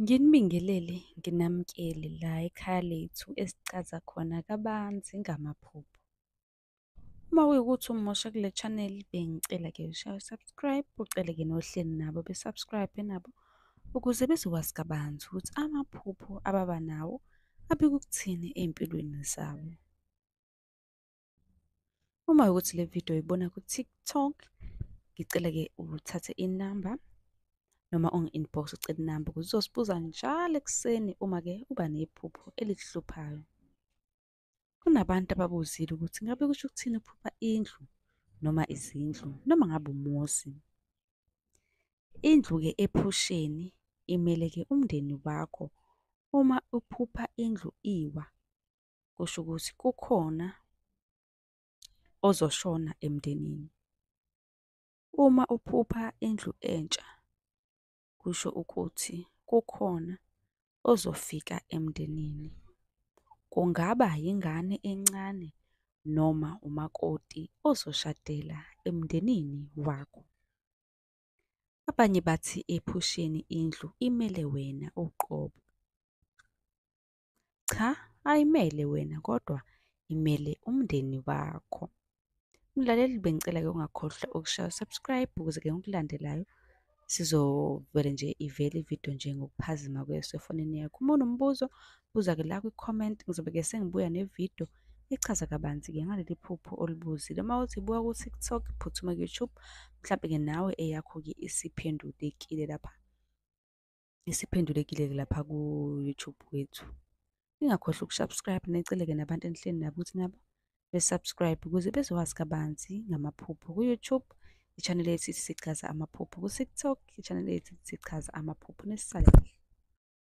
Nginibingelele, nginamukele la ekhaya lethu esicaza khona kabanzi ngamaphupho. Uma kuyukuthi umusha kule channel, bengicela-ke ushaya subscribe, ucele-ke nohleli nabo be-subscribe nabo ukuze bezokwazi kabanzi ukuthi amaphupho ababa nawo abike ukuthini ey'mpilweni zabo. Uma kuyukuthi le video uyibona ku-TikTok, ngicela-ke uthathe inamba noma ungi-inbox ucela inamba ukuze uzosibuza njalo ekuseni uma-ke uba nephupho elikuhluphayo. Kunabantu ababuzile ukuthi ngabe kusho ukuthini ukuphupha indlu noma izindlu noma ngabe umuzi. Indlu-ke ephusheni imele-ke umndeni wakho. Uma uphupha indlu iwa, kusho ukuthi kukhona ozoshona emndenini. Uma uphupha indlu entsha, kusho ukuthi kukhona ozofika emndenini. Kungaba yingane encane noma umakoti ozoshadela emndenini wakho. Abanye bathi ephusheni indlu imele wena uqobo. Cha, ayimele wena kodwa imele umndeni wakho. Mlaleli, bengicela-ke ungakhohlwa ukushaya subscribe ukuze-ke ngokulandelayo sizovele nje ivele ividiyo nje ngokuphazima kweso efonini yakho. Uma unombuzo, buza-ke la kwi-comment, ngizobe-ke sengibuya nevidiyo echaza kabanzi-ke ngaleli phupho olibuzile. Uma uthi buka ku-TikTok, phuthuma ku-YouTube, mhlampe-ke nawe eyakho-ke isiphendulekile-ke lapha ku-YouTube wethu. Ningakhohlwa ukusubscribe, nicele-ke nabantu enihleli nabo ukuthi nabo be-subscribe ukuze bezokwazi kabanzi ngamaphupho ku-YouTube. I-channel yethu ithi sichaza amaphupho ku-TikTok, i-channel yethu ithi sichaza amaphupho nesisale.